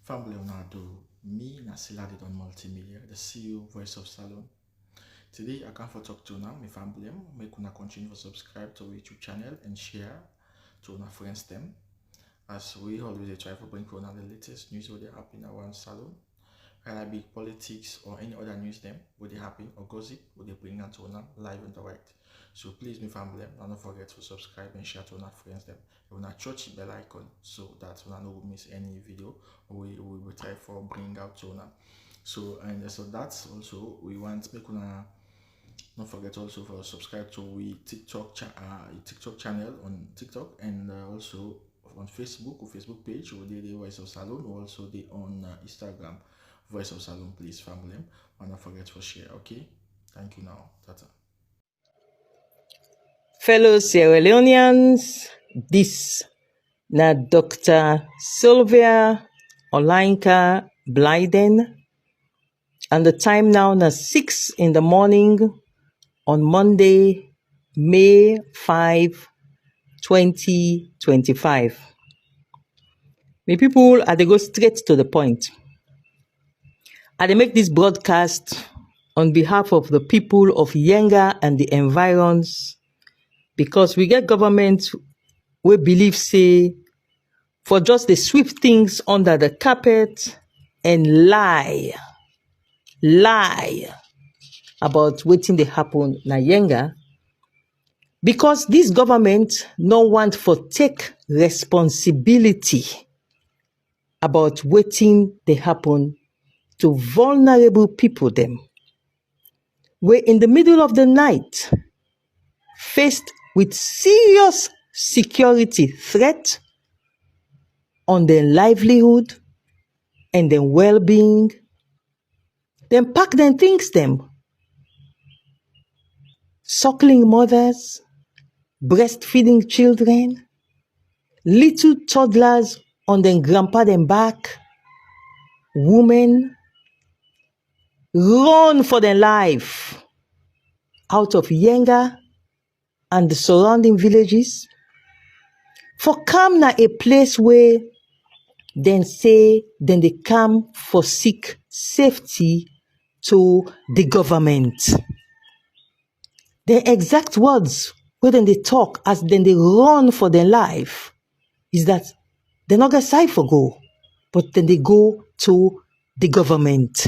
Family Leonardo, me na Sierra Leone Multimedia, the CEO Voice of Salon. Today I come for talk to now, my family. Make una continue to subscribe to our YouTube channel and share to our friends them. As we always try to bring on the latest news what they happen around salon, whether it be politics or any other news them what they happen or gossip what they bring out to live and direct. So please, my family, don't forget to subscribe and share to our friends them. You wanna touch the bell icon so that you don't miss any video we will try for bring out to now. So that's also we want make una don't forget also for subscribe to we TikTok channel on TikTok and also on Facebook or Facebook page or the Voice of Salon or also the on Instagram Voice of Salon. Please family, and don't forget to share. Okay, thank you now. Tata. Fellow Sierra Leoneans, this na Dr. Sylvia Blyden, and the time now na 6 in the morning on Monday, May 5, 2025. My people, I dey go straight to the point. I dey make this broadcast on behalf of the people of Yenga and the environs, because we get government we believe say for just dey sweep things under the carpet and lie about wetin dey happen na Yenga, because this government no want for take responsibility about wetin dey happen to vulnerable people them wey in the middle of the night faced with serious security threat on their livelihood and their well-being. Then pack them things them. Suckling mothers, breastfeeding children, little toddlers on their grandpa them back, women run for their life out of Yenga and the surrounding villages. For come na a place where then say then they come for seek safety to the government. The exact words where then they talk as then they run for their life is that they not get side for go, but then they go to the government.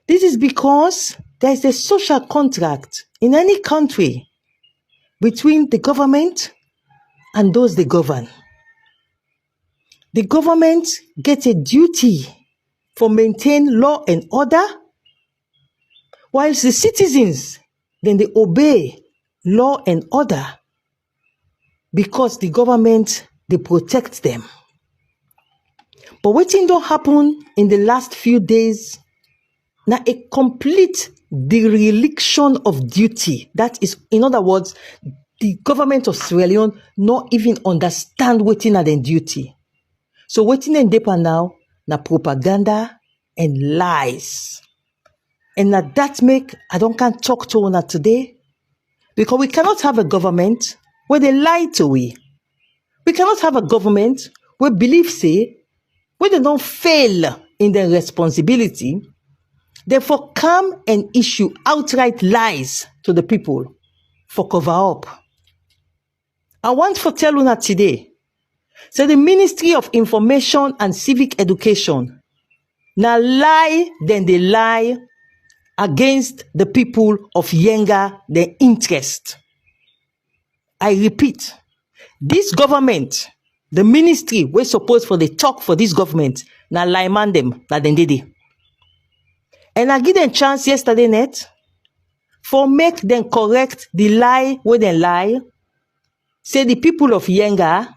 This is because there is a social contract in any country between the government and those they govern. The government gets a duty for maintain law and order, whilst the citizens then they obey law and order because the government they protect them. But wetin don happen in the last few days na a complete dereliction of duty. That is, in other words, the government of Sierra Leone not even understand wetin na their duty. So wetin dem dey now na propaganda and lies. And na that make I don't can talk to una today, because we cannot have a government where they lie to we. We cannot have a government where believe say when they don't fail in their responsibility, therefore come and issue outright lies to the people for cover up. I want to tell una today, so the Ministry of Information and Civic Education na lie then they lie against the people of Yenga, their interest. I repeat, this government, the ministry we supposed for the talk for this government, na lie man them na den dey. And I give them chance yesterday night for make them correct the lie where they lie. Say the people of Yenga,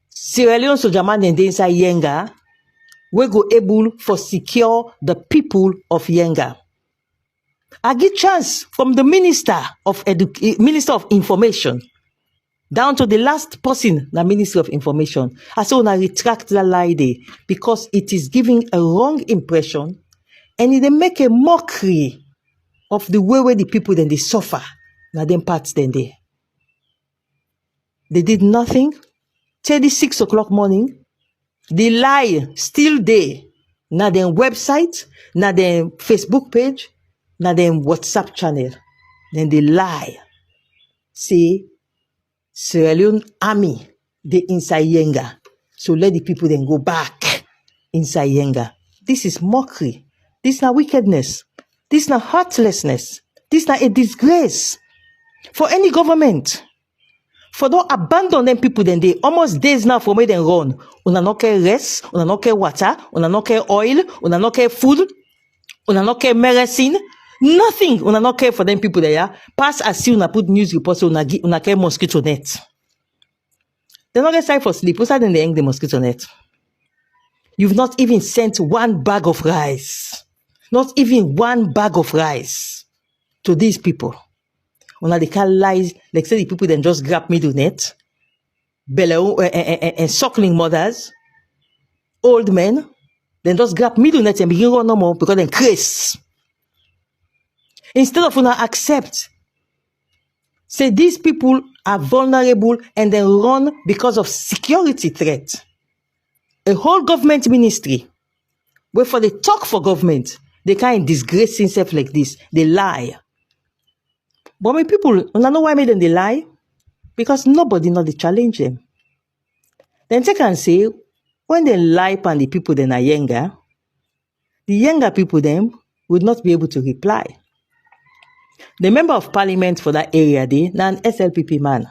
Sierra Leone soldier man and inside Yenga, we go able for secure the people of Yenga. I give chance from the Minister of Information down to the last person, the Minister of Information. I say I retract that lie there because it is giving a wrong impression and it make a mockery of the way where the people then they suffer. Now them parts then they did nothing till the 6 o'clock morning. The lie still there. Na dem website, na dem Facebook page, na dem WhatsApp channel. Then they lie. Say Sierra Leone army dey inside Yenga. So let the people then go back inside Yenga. This is mockery. This na wickedness. This na heartlessness. This na a disgrace for any government. For don't abandon them people, then they almost days now for me then run. Una no care rest, una no care water, una no care oil, una no care food, una no care medicine, nothing. Una no care for them people there. Pass as soon una put news report so una care mosquito net. They not get time for sleep. What's that then they hang the mosquito net? You've not even sent one bag of rice. Not even one bag of rice to these people. Una they can't lie, like say the people then just grab middle net, and suckling mothers, old men, then just grab middle net and begin run no more because then craze. Instead of una accept, say these people are vulnerable and then run because of security threat. A whole government ministry, where for the talk for government, they can't disgrace themselves like this. They lie. But when people, I know why made them they lie? Because nobody know they challenge them. Then they can say, when they lie upon the people then are Yenga, the Yenga people then would not be able to reply. The member of parliament for that area they now an SLPP man.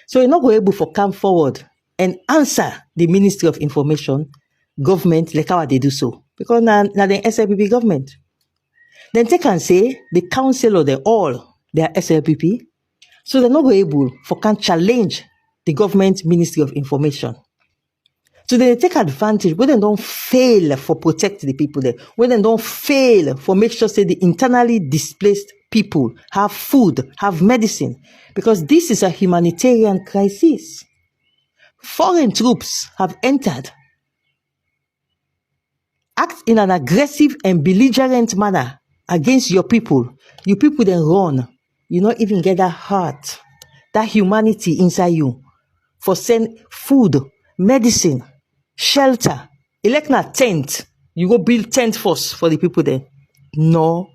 So he's not going able to come forward and answer the Ministry of Information, government, like how they do so. Because now the SLPP government. Then they can say the councillor they all they are SLPP, so they're not able for can challenge the government Ministry of Information. So they take advantage when they don't fail for protect the people there, when they don't fail for make sure say the internally displaced people have food, have medicine, because this is a humanitarian crisis. Foreign troops have entered, act in an aggressive and belligerent manner against your people. You people then run. You not even get that heart, that humanity inside you for send food, medicine, shelter. Elect na tent. You go build tent first for the people there. No.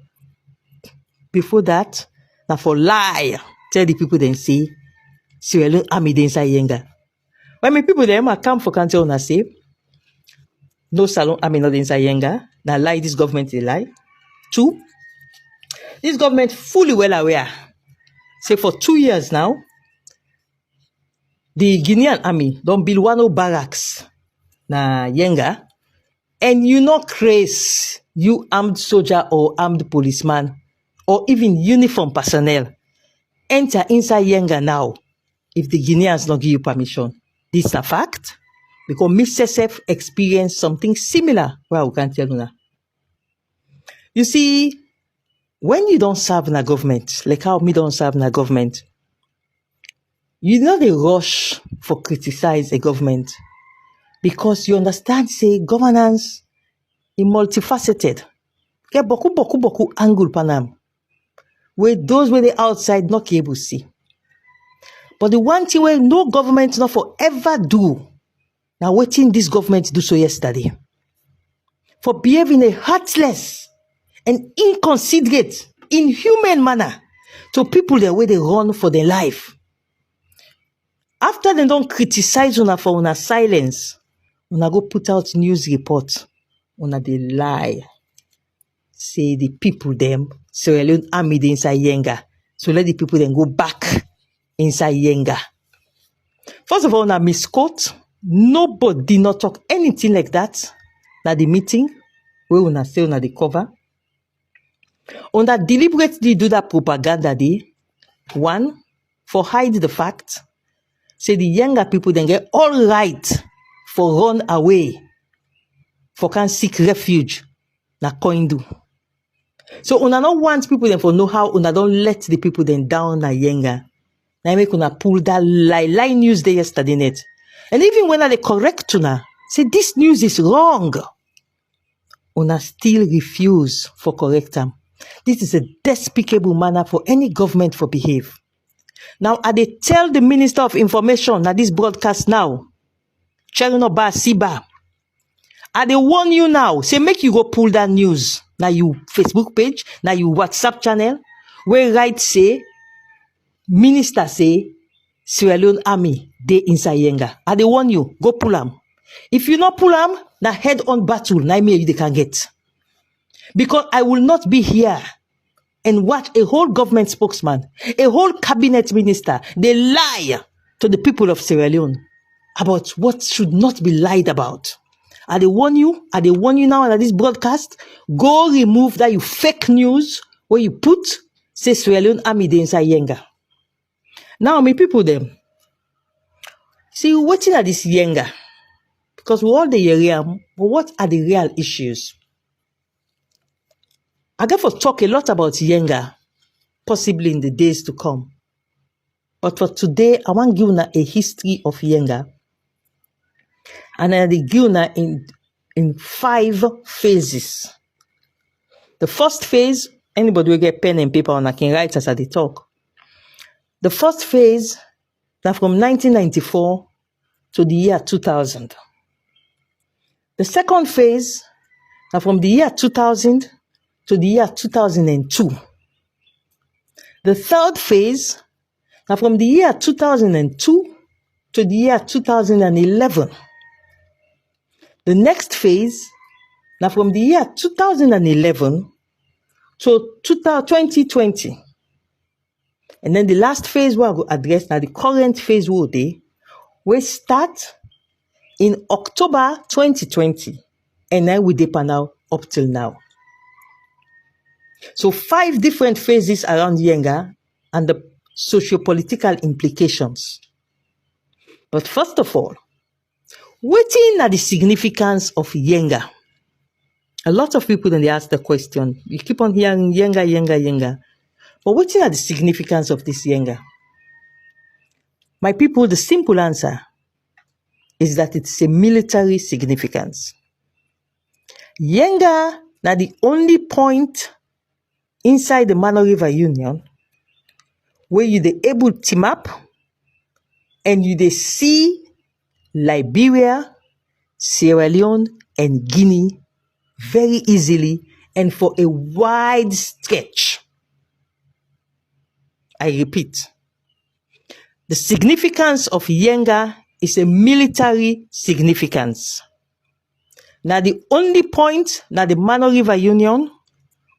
Before that, now for lie. Tell the people then say, Sierra Leone army dey inside Yenga. When my people them are come for country on say, no Salon army not inside Yenga. Now lie, this government they lie. 2, this government fully well aware. Say for 2 years now, the Guinean army don't build one barracks na Yenga, and you not craze, you armed soldier or armed policeman or even uniform personnel enter inside Yenga now if the Guineans not give you permission. This is a fact because Mr. experienced something similar. Well, we can't tell you now. You see, when you don't serve in a government, like how me don't serve in a government, you know they rush for criticize a government because you understand, say, governance is multifaceted. Get boku angle panam. Where those where the outside not able to see. But the one thing where no government not forever do, now waiting this government do so yesterday. For behaving a heartless and inconsiderate, inhuman manner to people the way they run for their life. After they don't criticize una for una silence, una go put out news report, una they lie. Say the people them, Sierra Leone army dey inside Yenga. So let the people then go back inside Yenga. First of all, una misquote. Nobody not talk anything like that. Na the meeting where una say una the cover. Una deliberately do that propaganda day. 1, for hide the fact. Say the younger people then get all right for run away. For can seek refuge. Na coindu. So una not want people then for know how una don't let the people then down na Yenga. Now make una pull that lie news day yesterday net. And even when they correct una, say this news is wrong. Una still refuse for correct them. This is a despicable manner for any government for behave. Now, I they tell the Minister of Information that this broadcast now, Cherno Ba Siba, I dey warn you now. Say make you go pull that news. Now you Facebook page, now you WhatsApp channel, where write say, minister say, Sierra Leone army dey inside Yenga. I dey warn you, go pull am. If you not pull am, na head-on battle, na me they can get. Because I will not be here and watch a whole government spokesman, a whole cabinet minister, they lie to the people of Sierra Leone about what should not be lied about. I dey warn you now at this broadcast, go remove that you fake news where you put, say Sierra Leone army dey inside Yenga. Now, my people them, see, waiting at this Yenga, because we all the area, but what are the real issues? I get to talk a lot about Yenga, possibly in the days to come. But for today, I want to give you a history of Yenga. And I will give you in 5 phases. The first phase, anybody will get pen and paper and I can write as I talk. The first phase, now from 1994 to the year 2000. The second phase, now from the year 2000 to the year 2002. The third phase, now from the year 2002 to the year 2011. The next phase, now from the year 2011 to 2020. And then the last phase we will address now the current phase we start in October 2020 and then we depend now up till now. So 5 different phases around Yenga and the socio-political implications. But first of all, what is the significance of Yenga? A lot of people then they ask the question. You keep on hearing Yenga. But what is the significance of this Yenga? My people, the simple answer is that it's a military significance. Yenga now the only point inside the Mano River Union where you dey able to team up and you dey see Liberia, Sierra Leone and Guinea very easily and for a wide stretch. I repeat, the significance of Yenga is a military significance. Now the only point now the Mano River Union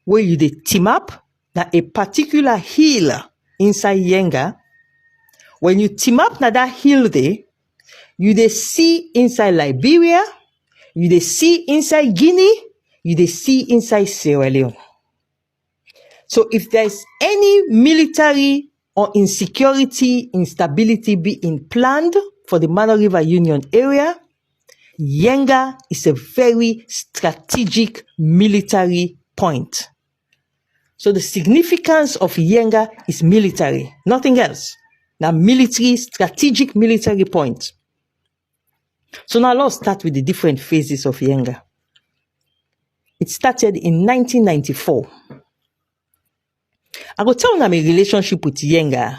where you dey team up now a particular hill inside Yenga. When you team up now that hill there, you dey see inside Liberia, you dey see inside Guinea, you dey see inside Sierra Leone. So if there's any military or insecurity, instability being planned for the Mano River Union area, Yenga is a very strategic military point. So the significance of Yenga is military, nothing else. Now military, strategic military point. So now let's start with the different phases of Yenga. It started in 1994. I will tell you my relationship with Yenga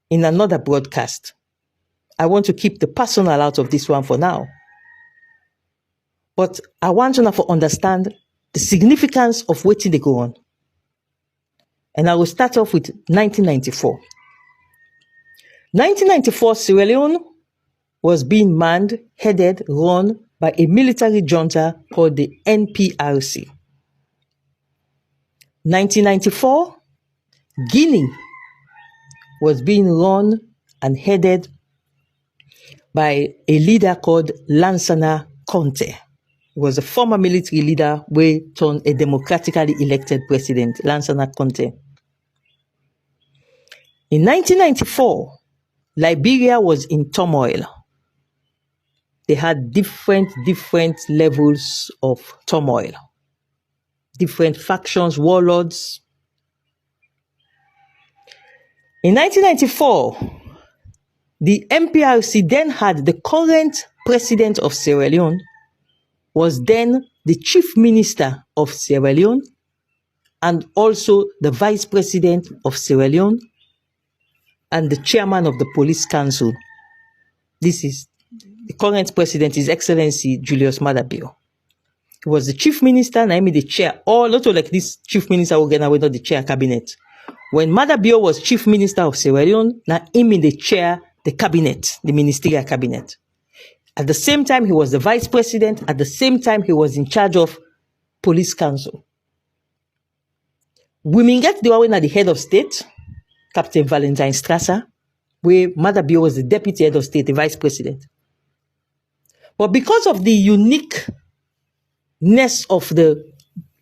in another broadcast. I want to keep the personal out of this one for now. But I want you to understand the significance of what they go on. And I will start off with 1994. 1994, Sierra Leone was being manned, headed, run by a military junta called the NPRC. 1994, Guinea was being run and headed by a leader called Lansana Conte. He was a former military leader who turned a democratically elected president, Lansana Conte. In 1994, Liberia was in turmoil. They had different levels of turmoil. Different factions, warlords. In 1994, the MPRC then had the current president of Sierra Leone, was then the chief minister of Sierra Leone, and also the vice president of Sierra Leone, and the chairman of the police council. This is the current president, His Excellency Julius Maada Bio. He was the chief minister, Naomi the chair. All not like this chief minister were not the chair cabinet. When Madabio was chief minister of Sierra Leone, Naomi the chair the cabinet, the ministerial cabinet. At the same time, he was the vice president. At the same time, he was in charge of police council. Women get the one at the head of state, Captain Valentine Strasser, where Madabio was the deputy head of state, the vice president. But because of the uniqueness of the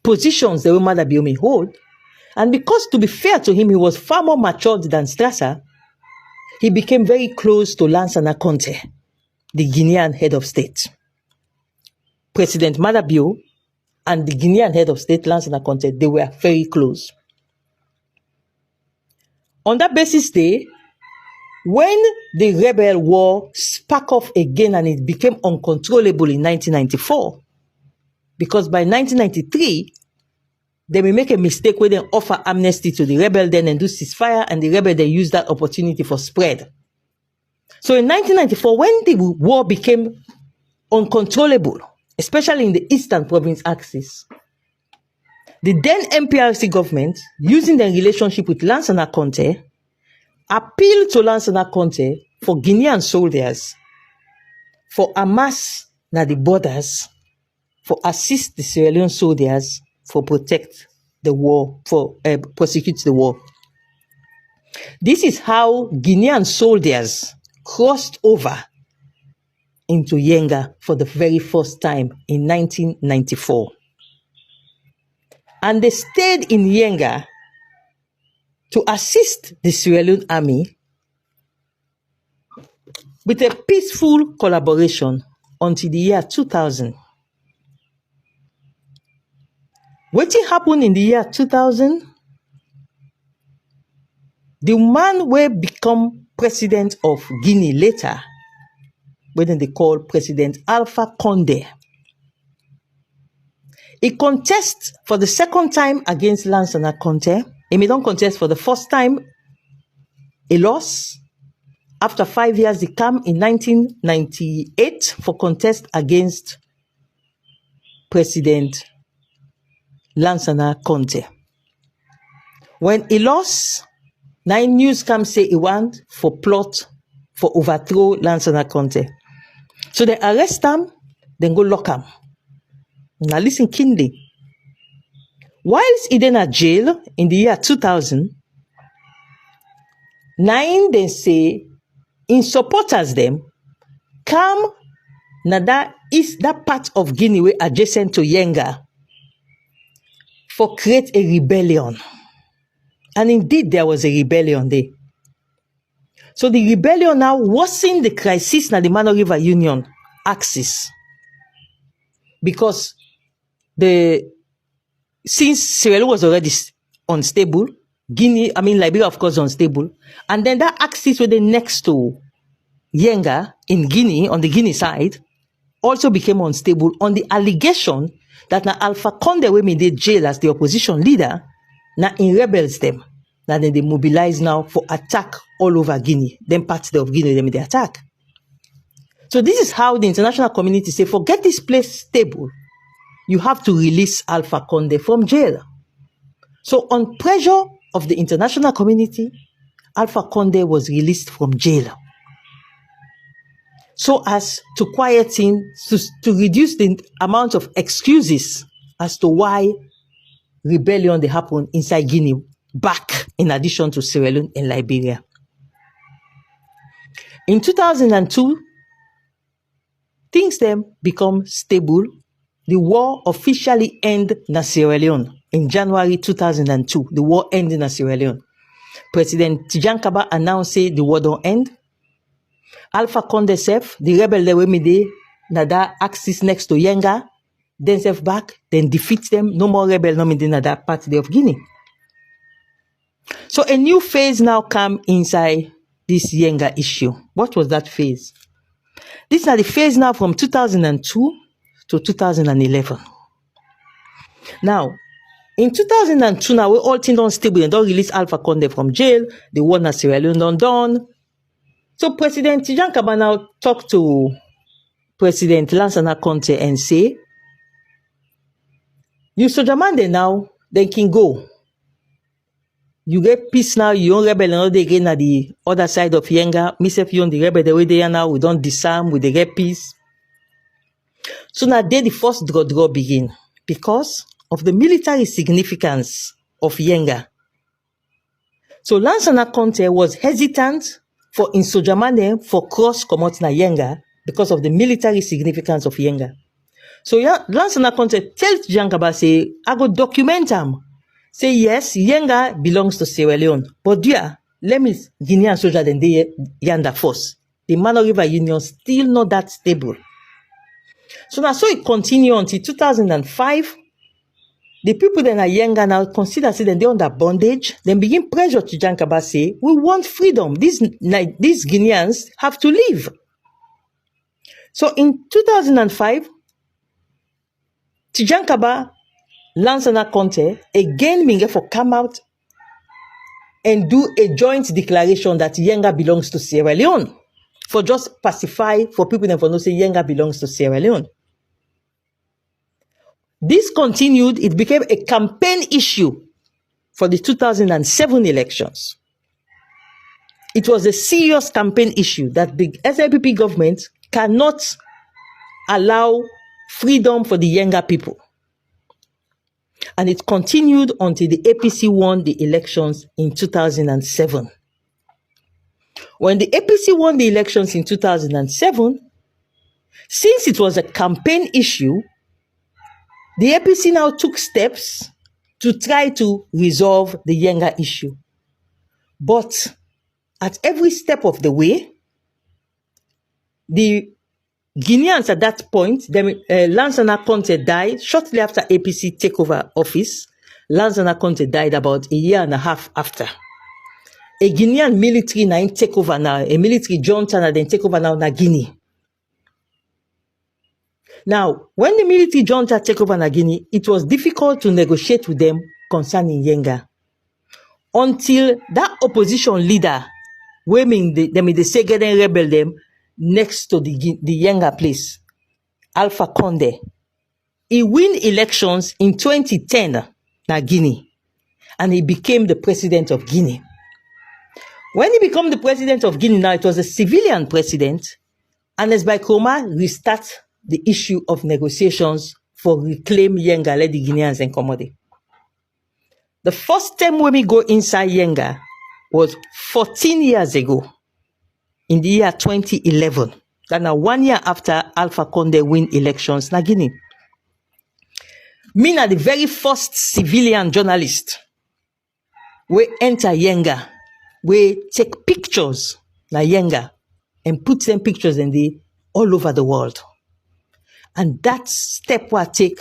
positions that Madabio may hold, and because, to be fair to him, he was far more matured than Strasser, he became very close to Lansana Conte, the Guinean head of state. President Madabio and the Guinean head of state, Lansana Conte, they were very close. On that basis, when the rebel war sparked off again and it became uncontrollable in 1994, because by 1993, they may make a mistake where they offer amnesty to the rebel then and do ceasefire, and the rebel they use that opportunity for spread. So in 1994, when the war became uncontrollable, especially in the Eastern Province axis, the then MPRC government, using their relationship with Lansana Conte, appealed to Lansana Conte for Guinean soldiers for amass na the borders, for assist the Sierra Leone soldiers for protect the war, for prosecute the war. This is how Guinean soldiers crossed over into Yenga for the very first time in 1994. And they stayed in Yenga to assist the Sierra Leone army with a peaceful collaboration until the year 2000. What happened in the year 2000? The man will become president of Guinea later, when they call President Alpha Condé. He contests for the second time against Lansana Conte. He may not contest for the first time. He lost. After 5 years, he came in 1998 for contest against President Lansana Conte. When he lost, 9 news come say he want for plot for overthrow Lansana Conte. So they arrest him, then go lock him. Now listen keenly. Whilst he then at jail in the year 2000, 9 they say in supporters them come now that is that part of Guinea way adjacent to Yenga for create a rebellion. And indeed there was a rebellion there. So the rebellion now worsened the crisis in the Mano River Union axis. Because since Sierra Leone was already unstable, Liberia of course unstable, and then that axis was next to Yenga in Guinea, on the Guinea side, also became unstable on the allegation that now Alpha Condé we made the jail as the opposition leader, now in rebels them. Now then they mobilize now for attack all over Guinea. Then parts of Guinea they made the attack. So this is how the international community say, forget this place stable. You have to release Alpha Condé from jail. So on pressure of the international community, Alpha Condé was released from jail. So as to quiet him, to reduce the amount of excuses as to why rebellion they happened inside Guinea, back in addition to Sierra Leone and Liberia. In 2002, things then become stable. The war officially ended in Sierra Leone in January 2002. The war ended in Sierra Leone. President Tijan Kaba announced the war don't end. Alpha Condé self, the rebel they were made na that axis next to Yenga, then self back, then defeat them. No more rebel no made na that part of Guinea. So a new phase now come inside this Yenga issue. What was that phase? This is the phase now from 2002 to 2011. Now, in 2002, now we all things unstable and don't release Alpha Condé from jail. The war na Sierra Leone done. So President Tijan Kaba now talked to President Lansana Conte and say, You soldier man there now, then can go. You get peace now, you don't rebel another again at the other side of Yenga. Myself, you on the rebel the way they are now, we don't disarm, we dey get peace. So now there the first draw begin because of the military significance of Yenga. So Lansana Conte was hesitant for in Sojamane for cross comot na Yenga because of the military significance of Yenga. So Lansana Conte tells Jankaba say, I go document him. Say yes, Yenga belongs to Sierra Leone. But dear, let me Guinean soldier then they yanda first. The Mano River Union still not that stable. So now so it continued until 2005. The people that are Yenga now consider say they're under bondage. Then begin pressure to Jankaba say, we want freedom. These Guineans have to leave. So in 2005, Tijankaba, Lansana Conte, again Minge for come out and do a joint declaration that Yenga belongs to Sierra Leone. For just pacify for people that for no say Yenga belongs to Sierra Leone. This continued, it became a campaign issue for the 2007 elections. It was a serious campaign issue that the SLPP government cannot allow freedom for the Yenga people. And it continued until the APC won the elections in 2007. When the APC won the elections in 2007, since it was a campaign issue, the APC now took steps to try to resolve the Yenga issue. But at every step of the way, the Guineans at that point, Lansana Conte died shortly after APC take over office. Lansana Conte died about a year and a half after. A Guinean military now take over now, a military junta now then take over now na Guinea. Now, when the military junta take over na Guinea, it was difficult to negotiate with them concerning Yenga. Until that opposition leader, women they say get them rebel them next to the Yenga place, Alpha Conde. He win elections in 2010 na Guinea, and he became the president of Guinea. When he became the president of Guinea, now it was a civilian president, and as by Kroma restart the issue of negotiations for reclaim Yenga, let the Guineans accommodate. The first time when we go inside Yenga was 14 years ago, in the year 2011. That now 1 year after Alpha Conde win elections na Guinea. Me na the very first civilian journalist we enter Yenga, we take pictures na Yenga and put them pictures in all over the world. And that step I take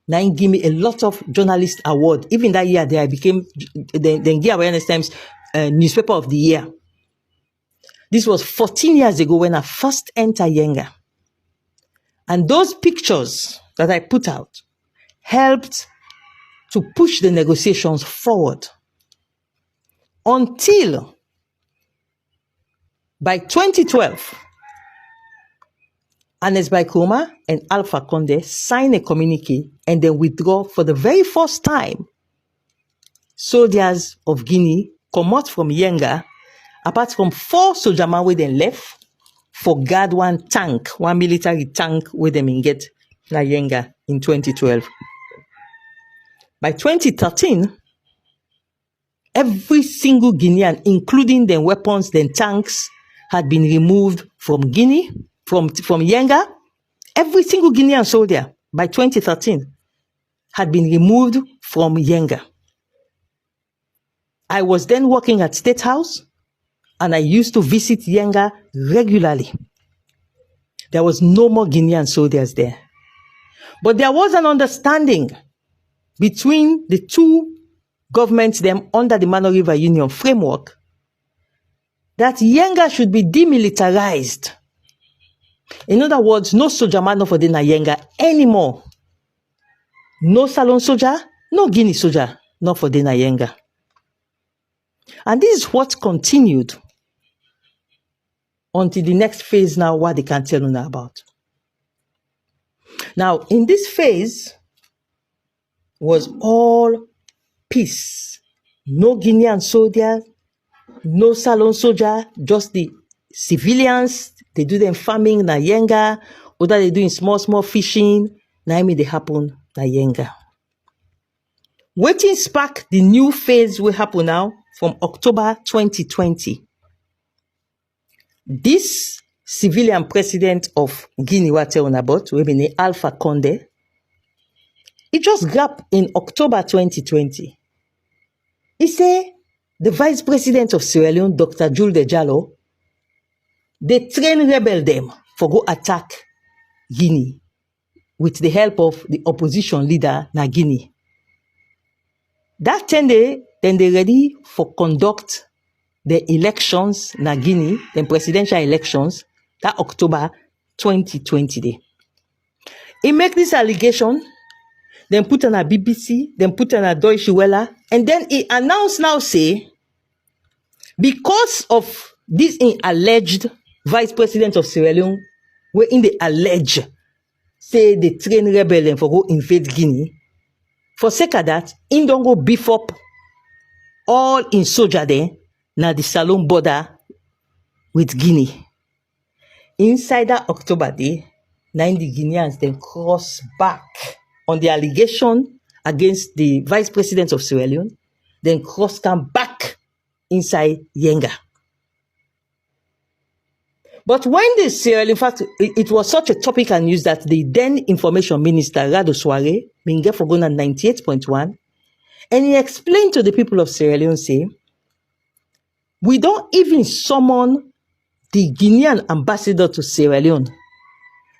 now give me a lot of journalist award. Even that year I became the Guinea Awareness Times newspaper of the year. This was 14 years ago when I first entered Yenga. And those pictures that I put out helped to push the negotiations forward. Until by 2012, Anes Baikoma and Alpha Conde signed a communique and then withdraw for the very first time. Soldiers of Guinea come out from Yenga, apart from 4 soldiers where they left for guard one tank, one military tank where they get na Yenga in 2012. By 2013, every single Guinean, including the weapons, the tanks, had been removed from Guinea, from Yenga. Every single Guinean soldier by 2013 had been removed from Yenga. I was then working at State House, and I used to visit Yenga regularly. There was no more Guinean soldiers there. But there was an understanding between the two governments them under the Mano River Union framework that Yenga should be demilitarized. In other words, no soldier man for the Yenga anymore. No Salon soldier, no Guinea soldier, not for the Yenga. And this is what continued until the next phase now, what they can tell you now about. Now, in this phase, was all peace. No Guinean soldiers, no Salon soldier, just the civilians. They do them farming na Yenga, other they doing small fishing. Na me they happen na Yenga. Wetin spark the new phase will happen now from October 2020. This civilian president of Guinea, what tell about, we mean Alpha Condé, he just grabbed in October 2020. He say the vice president of Sierra Leone, Dr. Jules de Jallo, they train rebel them for go attack Guinea with the help of the opposition leader na Guinea. That 10 day, then they ready for conduct the elections na Guinea, the presidential elections, that October 2020 day. He make this allegation, then put on a BBC, then put on a Deutsche Welle, and then he announced now say, because of this alleged vice president of Sierra Leone, where in the allege, say they train rebel and for go invade Guinea, for sake of that, in don't go beef up all in soldier there, na the Salon border with Guinea. Inside that October day, the Guineans then cross back on the allegation against the vice president of Sierra Leone, then cross come back inside Yenga. But when the Sierra Leone, in fact, it was such a topic and news that the then information minister, Rado Soare, Minge Fogona 98.1, and he explained to the people of Sierra Leone, say, we don't even summon the Guinean ambassador to Sierra Leone.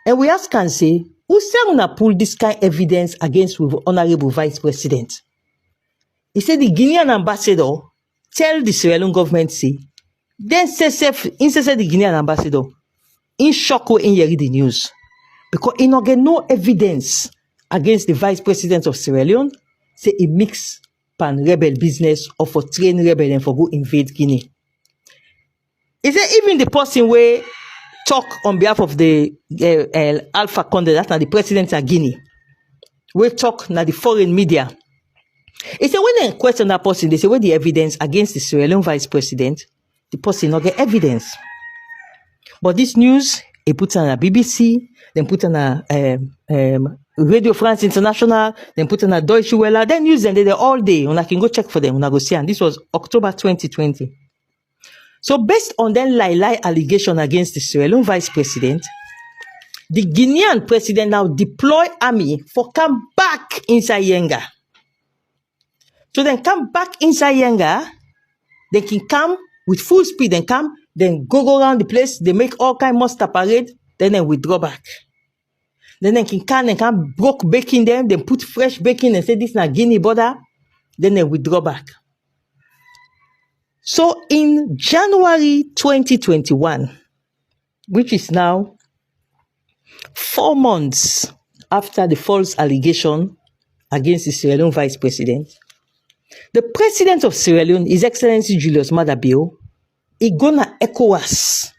And we ask and say, who say una pull this kind of evidence against with honorable vice president? He said the Guinean ambassador tell the Sierra Leone government, say, then say the Guinean ambassador, in shock in hearing the news. Because he not get no evidence against the vice president of Sierra Leone, say he mix pan rebel business or for train rebel and for go invade Guinea. He said even the person where talk on behalf of the Alpha Condé, that's not the president of Guinea, we talk na the foreign media. He said when they question that person, they say where the evidence against the Sierra Leone vice president, the person not get evidence. But this news, he put on a BBC, then put on a Radio France International, then put on a Deutsche Welle, then use them they all day. And I can go check for them when I go see. And this was October 2020. So based on that lie allegation against the Sierra Leone vice president, the Guinean president now deploy army for come back inside Yenga. So then come back inside Yenga, they can come with full speed, then come, then go around the place, they make all kind of monster parade, then they withdraw back. Then they can broke baking them, then put fresh baking and say this is not Guinea border, then they withdraw back. So in January 2021, which is now 4 months after the false allegation against the Sierra Leone vice president, the president of Sierra Leone, His Excellency Julius Maada Bio, he gonna ECOWAS.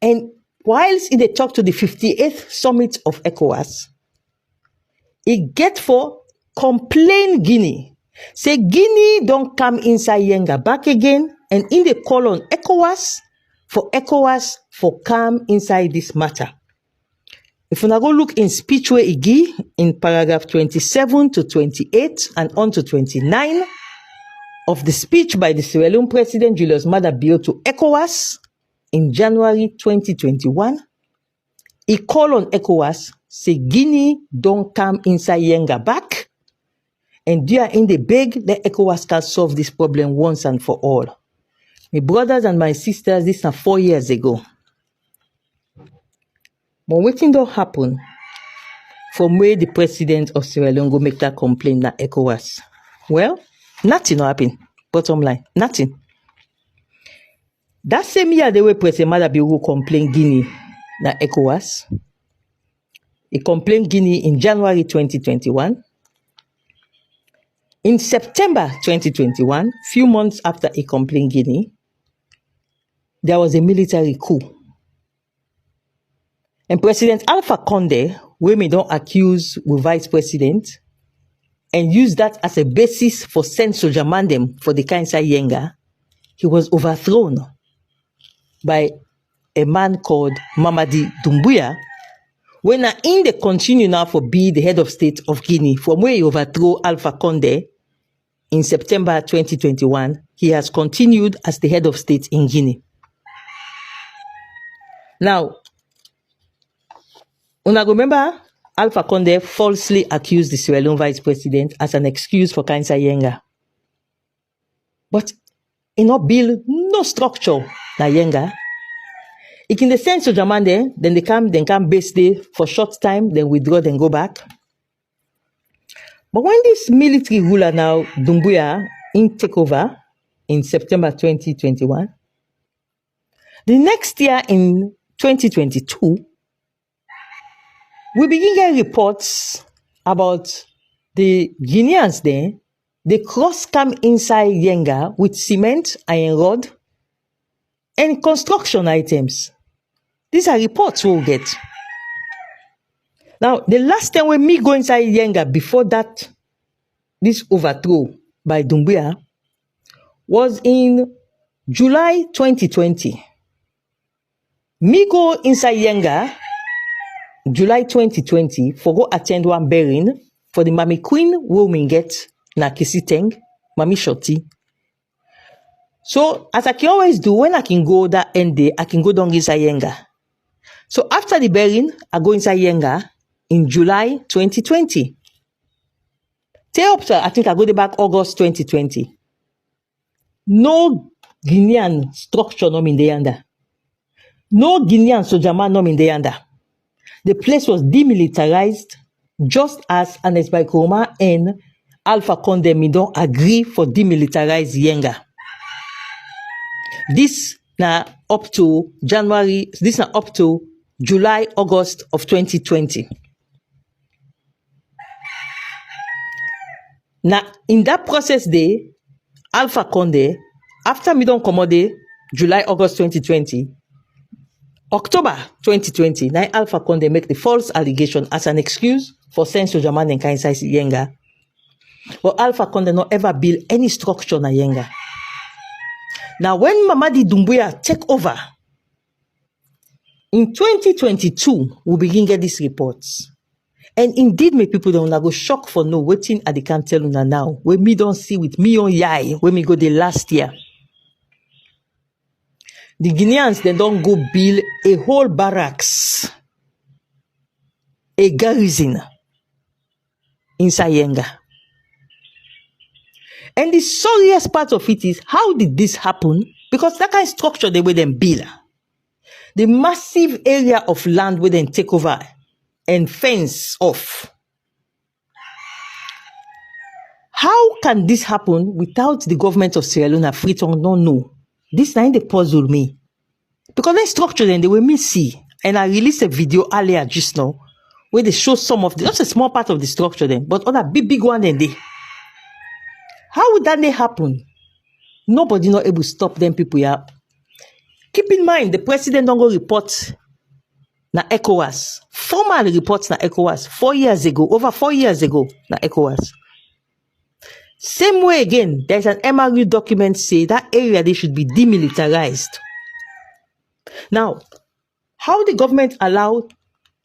And whilst he talk to the 58th summit of ECOWAS, he get for complain Guinea. Say Guinea don't come inside Yenga back again, and in the call on ECOWAS for come inside this matter. If you now go look in speech where he give in paragraph 27 to 28 and on to 29 of the speech by the Sierra Leone President Julius Maada Bio to ECOWAS in January 2021, he called on ECOWAS, say Guinea don't come inside Yenga back, and they are in the beg that ECOWAS can solve this problem once and for all. My brothers and my sisters, this is 4 years ago. But what thing don't happen from where the president of Sierra Leone go make that complaint na ECOWAS? Well, nothing will happen. Bottom line, nothing. That same year, the way President Maada Bio go complain Guinea na ECOWAS. He complained Guinea in January 2021. In September 2021, few months after he complained Guinea, there was a military coup. And President Alpha Conde, where me don't accuse with vice president, and use that as a basis for send soldier man them for the Kainsa Yenga, he was overthrown by a man called Mamadi Doumbouya, when in the continue now for be the head of state of Guinea, from where he overthrew Alpha Conde in September 2021, he has continued as the head of state in Guinea. Now, when I remember, Alpha Conde falsely accused the Sierra Leone vice president as an excuse for Kainsa Yenga. But in no bill, no structure na Yenga. It in the sense of Jamande, then they come base day for short time, then withdraw, then go back. But when this military ruler now, Doumbouya, take over in September 2021, the next year in 2022, we begin getting reports about the Guineans there. They come inside Yenga with cement, iron rod, and construction items. These are reports we'll get. Now, the last time when me go inside Yenga before that, this overthrow by Doumbouya was in July 2020. Me go inside Yenga July 2020 for go attend one burying for the Mami Queen woman get na Kisiteng, Mami Shoti. So, as I can always do, when I can go that end day, I can go down inside Yenga. So, after the burying, I go inside Yenga in July 2020. I think I go back August 2020. No Guinean structure no in the under. No Guinean sojaman no in the under. The place was demilitarized, just as Anes Baikoma and Alpha Conde me don't agree for demilitarize Yenga. This now up to January, this now up to July, August of 2020. Now, in that process day, Alpha Conde, after me don't commode July, August 2020, October 2020, now Alpha Conde make the false allegation as an excuse for sending soldier man and Kainsa Yenga. But Alpha Conde not ever build any structure na Yenga. Now, when Mamadi Doumbouya take over, in 2022, we begin get these reports. And indeed, my people don't go shock for no waiting at the can tell una now. When me don't see with me on yai, when me go the last year. The Guineans, they don't go build a whole barracks, a garrison inside Yenga. And the sorriest part of it is, how did this happen? Because that kind of structure they will then build. The massive area of land will then take over and fence off. How can this happen without the government of Sierra Leone free to no? This line they puzzle me. Because that structure then they will me see. And I released a video earlier just now where they show some of the, just a small part of the structure then, but other big one then they. How would that happen? Nobody not able to stop them people here. Keep in mind, the president don't go report na ECOWAS. Formal reports na ECOWAS 4 years ago, over 4 years ago na ECOWAS. Same way again, there's an MRU document say that area they should be demilitarized. Now, how the government allow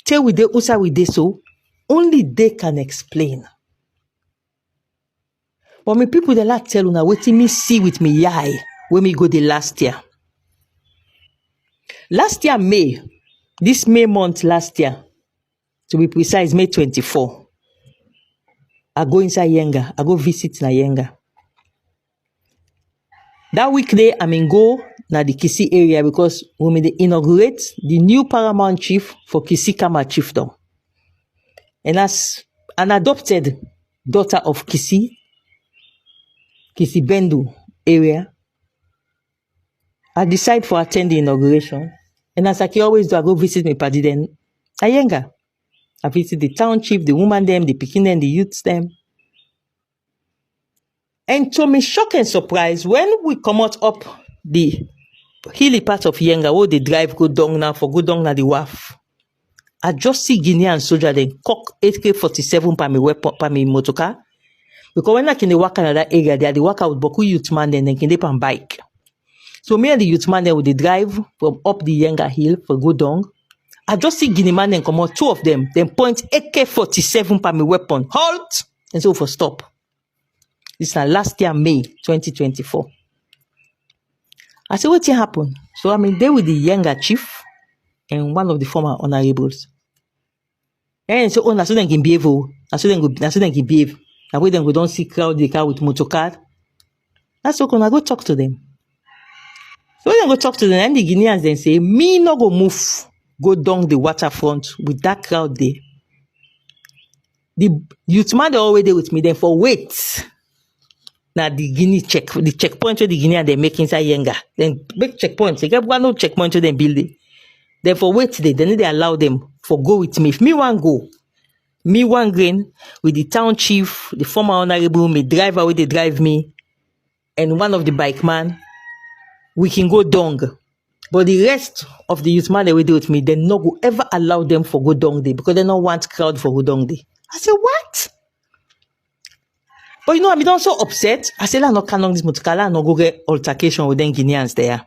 tell with the USA with this so only they can explain. But me people they like tell una waiting me see with me eye when me go the last year. Last year May, this May month last year, to be precise, May 24. I go inside Yenga. I go visit na Yenga. That weekday, I mean go na the Kisi area because we may inaugurate the new paramount chief for Kisi Kama chiefdom. And as an adopted daughter of Kisi Bendu area, I decide for attend the inauguration. And as I can always do, I go visit my party then Yenga. I visit the town chief, the woman them, the pikin them, the youths them. And to me shock and surprise, when we come out up the hilly part of Yenga, where they drive go down now for go down na the wharf. I just see Guinean soldier then cock AK-47 per me weapon per me motorcar. Because when I can work in that area, they are the work out with Boku youth man then can they on bike. So me and the youth man then would drive from up the Yenga hill for go down. I just see Guinea man then come out, two of them, then point AK-47 per me weapon. Halt! And so for stop. This is last year, May 2024. I said, what happened? So I'm there with the Yenga chief and one of the former honorables. And so, so then can behave. So then can behave. That way then we don't see crowd the car with motor car. That's okay. I go talk to them. So when I go talk to them, and the Guineans then say, me no go move, go down the waterfront with that crowd there. The youth man they already there with me then for wait. Now the checkpoint where the Guinean they make inside Yenga. Then make checkpoints. They get one no checkpoint to them build it. Then for wait there, then they allow them for go with me. If me one go, me one grain with the town chief, the former honorable, me driver where they drive me, and one of the bike man, we can go down. But the rest of the youth man they will do with me, they no go ever allow them for go down there because they don't want crowd for go down there. I said, what? But I'm not so upset. I said, I'm not canon this motorcar, I'm not go get altercation with them Guineans there.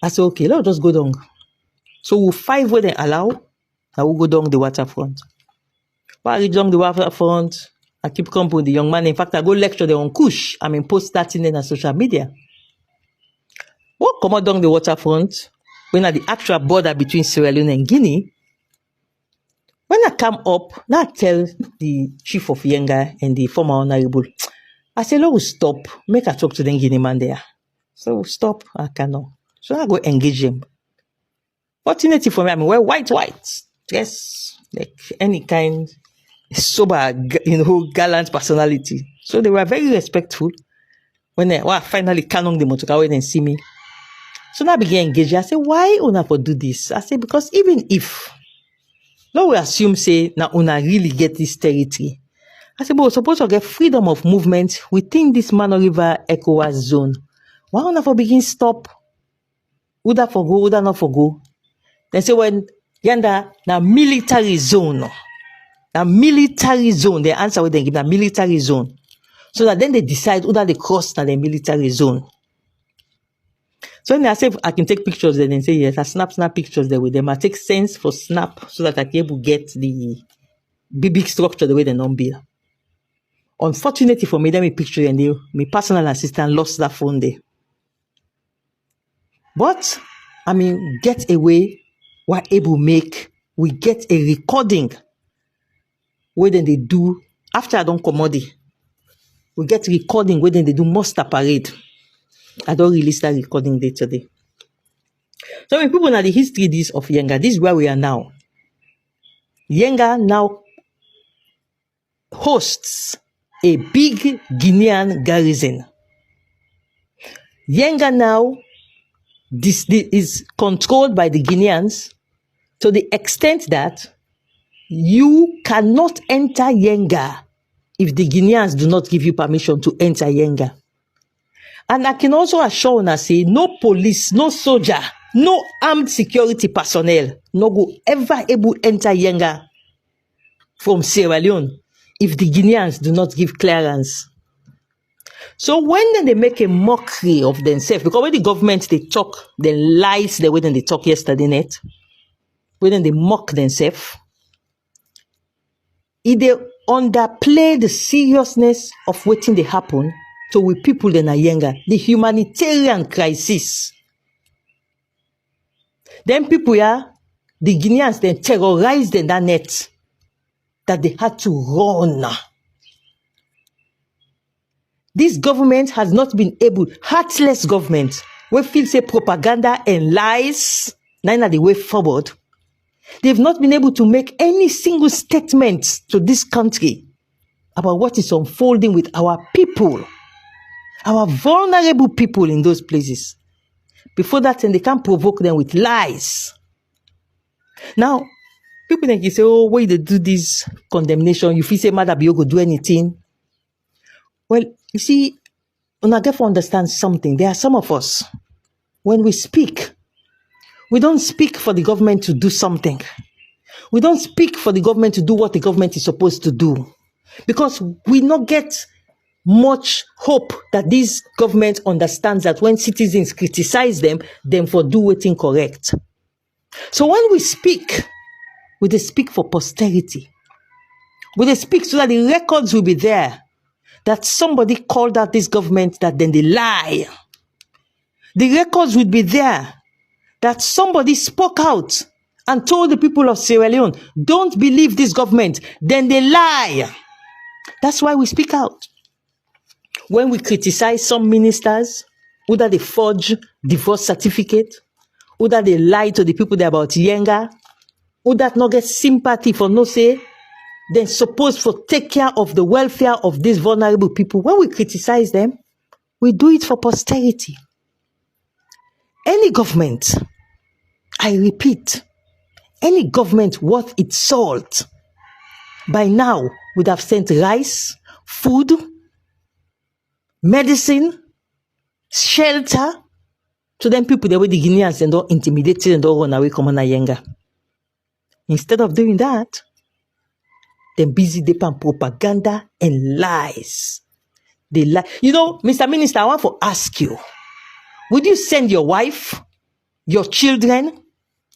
I said, okay, let's just go down. So we'll 5 where they allow, I will go down the waterfront. While I reach down the waterfront, I keep company with the young man. In fact, I go lecture them on Kush. Post that in on social media. What come out down the waterfront, when at the actual border between Sierra Leone and Guinea, when I come up, now I tell the chief of Yenga and the former honorable, I say, Lord, stop. Make a talk to the Guinea man there. So stop, I cannot. So I go engage him. Fortunately for me, wear white, dress like any kind, sober, gallant personality. So they were very respectful. When they finally canon the motorcar when they see me. So now I began engaging. I said, why una for do this? I said, because even if, now we assume say, now una really get this territory. I said, but we're supposed to get freedom of movement within this Mano River ECOWAS zone. Why una for begin stop? Uda for go, uda not for go. Then say, when yanda na military zone. Na military zone. The answer what they give na military zone. So that then they decide whether they cross na the military zone. So when I say I can take pictures, then they say yes, I snap pictures there with them. I take sense for snap so that I can able to get the big structure the way they don't build. Unfortunately for me, them a picture and my personal assistant lost that phone there. But get away, we're able to make, we get a recording where then they do after I don't commodity. We get recording where then they do muster parade. I don't release that recording day today. So when people know the history of Yenga, this is where we are now. Yenga now hosts a big Guinean garrison. Yenga now this is controlled by the Guineans to the extent that you cannot enter Yenga if the Guineans do not give you permission to enter Yenga. And I can also assure una say no police, no soldier, no armed security personnel no go ever able enter Yenga from Sierra Leone if the Guineans do not give clearance. So when they make a mockery of themselves, because when the government they talk, the lies the way they talk yesterday night, when they mock themselves, if they underplay the seriousness of what they happen to we people in Yenga, the humanitarian crisis. Then people the Guineans then terrorized in that net that they had to run. This government has not been able, heartless government, we feel say propaganda and lies, neither the way forward. They've not been able to make any single statement to this country about what is unfolding with our people. Our vulnerable people in those places. Before that, and they can't provoke them with lies. Now, people think you say, oh, why they do this condemnation? You feel say Mother Bio go do anything. Well, you see, when I get to understand something, there are some of us, when we speak, we don't speak for the government to do something. We don't speak for the government to do what the government is supposed to do. Because we not get much hope that this government understands that when citizens criticize them for do what's incorrect. So when we speak, we dey speak for posterity. We dey speak so that the records will be there, that somebody called out this government, that then they lie. The records would be there, that somebody spoke out and told the people of Sierra Leone, don't believe this government, then they lie. That's why we speak out. When we criticize some ministers, whether they forge divorce certificate, whether they lie to the people there about Yenga, whether not get sympathy for no say, then supposed for take care of the welfare of these vulnerable people. When we criticize them, we do it for posterity. Any government, I repeat, any government worth its salt by now would have sent rice, food, medicine, shelter to them people the way the Guineans and don't intimidate and don't run away come on Yenga. Instead of doing that, they're busy deep propaganda and lies. They lie. You know, Mr. Minister, I want to ask you, would you send your wife, your children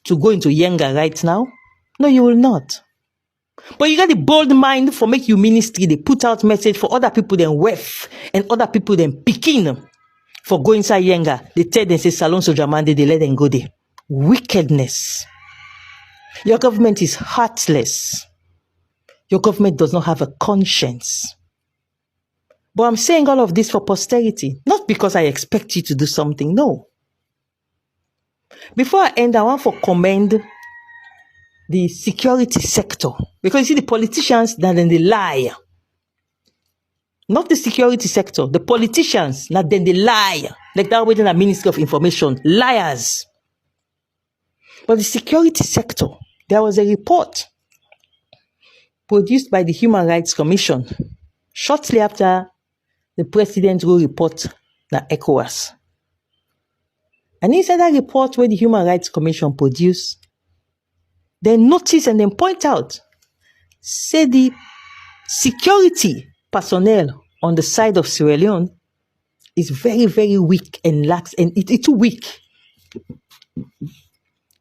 to go into Yenga right now? No, you will not. But you got the bold mind for make you ministry. They put out message for other people than WEF and other people than Pekin for go inside Yenga. They tell them, say, Salon Sojamande, they let them go there. Wickedness. Your government is heartless. Your government does not have a conscience. But I'm saying all of this for posterity, not because I expect you to do something, no. Before I end, I want to commend the security sector. Because you see, the politicians, now then they lie. Not the security sector, the politicians, now then they lie. Like that within a Ministry of Information, liars. But the security sector, there was a report produced by the Human Rights Commission shortly after the president wrote report na ECOWAS. And inside that report where the Human Rights Commission produced, they notice and then point out, say the security personnel on the side of Sierra Leone is very, very weak and lax, and it's too weak.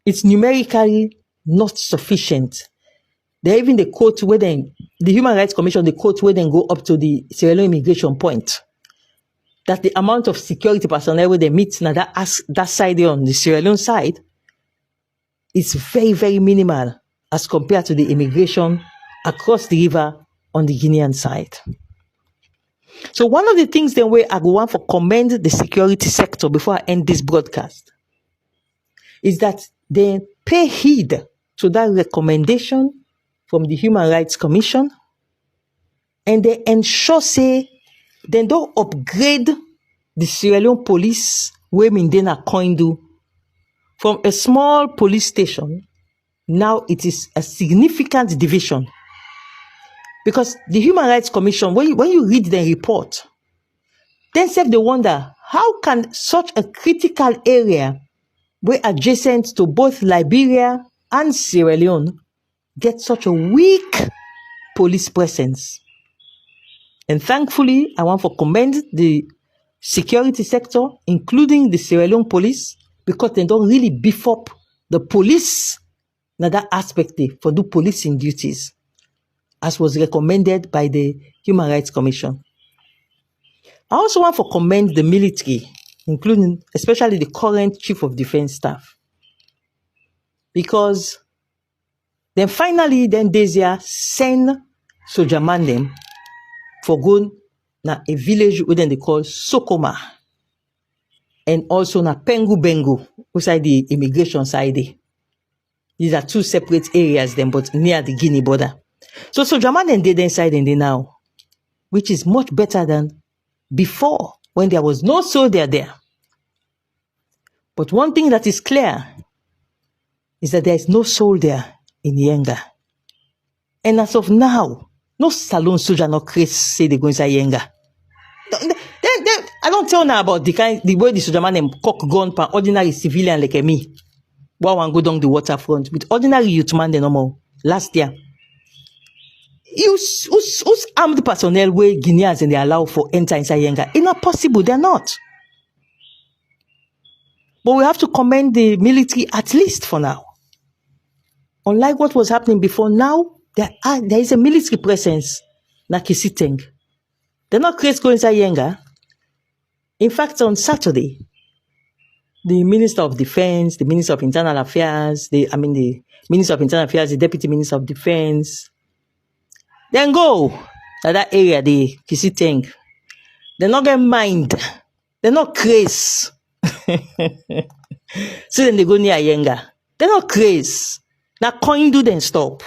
It's numerically not sufficient. They even the quote where then the Human Rights Commission, the quote where then go up to the Sierra Leone immigration point, that the amount of security personnel where they meet now that side on the Sierra Leone side is very, very minimal as compared to the immigration across the river on the Guinean side. So one of the things then where I go want to commend the security sector before I end this broadcast is that they pay heed to that recommendation from the Human Rights Commission, and they ensure say they don't upgrade the Sierra Leone police where Mindena Koindu from a small police station. Now it is a significant division. Because the Human Rights Commission, when you read the report, then they wonder, how can such a critical area where adjacent to both Liberia and Sierra Leone get such a weak police presence? And thankfully, I want to commend the security sector, including the Sierra Leone police, because they don't really beef up the police in that aspect for do policing duties, as was recommended by the Human Rights Commission. I also want to commend the military, including especially the current Chief of Defense Staff, because then finally, Desia send Sojaman them for going na a village where they call Sokoma, and also na Pengu Bengu, outside the immigration side. These are two separate areas then, but near the Guinea border. So Sojaman then did inside and they now, which is much better than before when there was no soldier there. But one thing that is clear is that there is no soldier in Yenga. And as of now, no Salon soldier, no Chris say they go inside Yenga. I don't tell now about the way the soldier man them cock gun per ordinary civilian like me. Wow, and go down the waterfront with ordinary youth man they no more. last year. Who's armed personnel where Guineans and they allow for enter inside Yenga? It's not possible, they're not. But we have to commend the military at least for now. Unlike what was happening before, now there is a military presence na Kisiteng. They're not crazy going inside Yenga. In fact, on Saturday, the Minister of Defense, the Minister of Internal Affairs, the Minister of Internal Affairs, the Deputy Minister of Defense, then go to that area, the Kisiteng. They're not going to mind. They're not crazy. So then they go near Yenga. They're not crazy. Now, coin do then stop.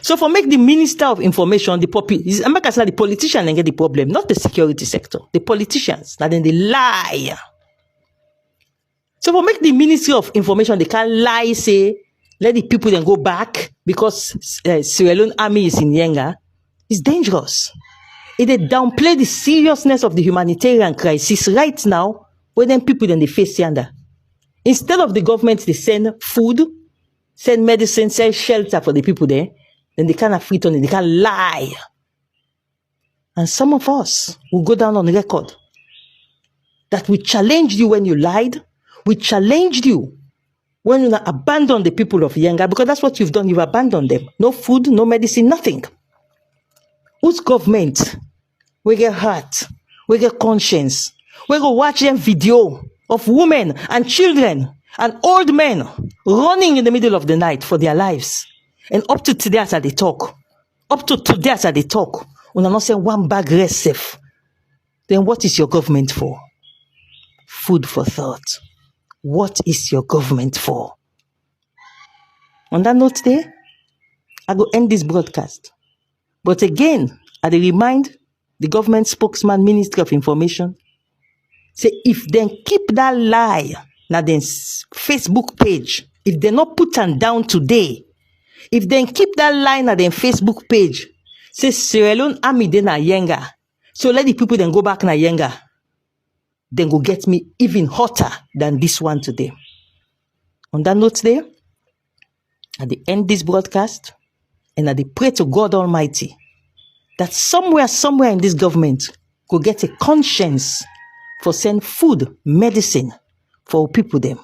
So for make the Minister of Information, the politician and get the problem, not the security sector. The politicians, now then they lie. So for make the Ministry of Information, they can't lie, say, let the people then go back because Sierra Leone army is in Yenga. It's dangerous. It they downplay the seriousness of the humanitarian crisis right now, where then people then they face Yanda. Instead of the government, they send food, send medicine, send shelter for the people there, then they can't afflict on it, they can't lie. And some of us will go down on record that we challenged you when you lied, we challenged you when you abandoned the people of Yenga, because that's what you've done, you've abandoned them. No food, no medicine, nothing. Whose government will get hurt, will get conscience, we go watch them video of women and children and old men running in the middle of the night for their lives. And up to today as they talk, when I'm not saying one bag rest safe, then what is your government for? Food for thought. What is your government for? On that note there, I go end this broadcast. But again, I remind the government spokesman, Ministry of Information, say if they keep that lie na then Facebook page, if they not put them down today, if they keep that lie na then Facebook page, say Sierra Leone army dey na Yenga, so let the people then go back na Yenga, then go get me even hotter than this one today. On that note there, at the end this broadcast, and I pray to God Almighty that somewhere in this government go get a conscience for send food, medicine for people them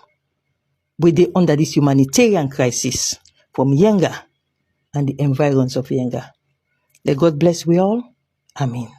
with they under this humanitarian crisis from Yenga and the environs of Yenga. Let God bless we all. Amen.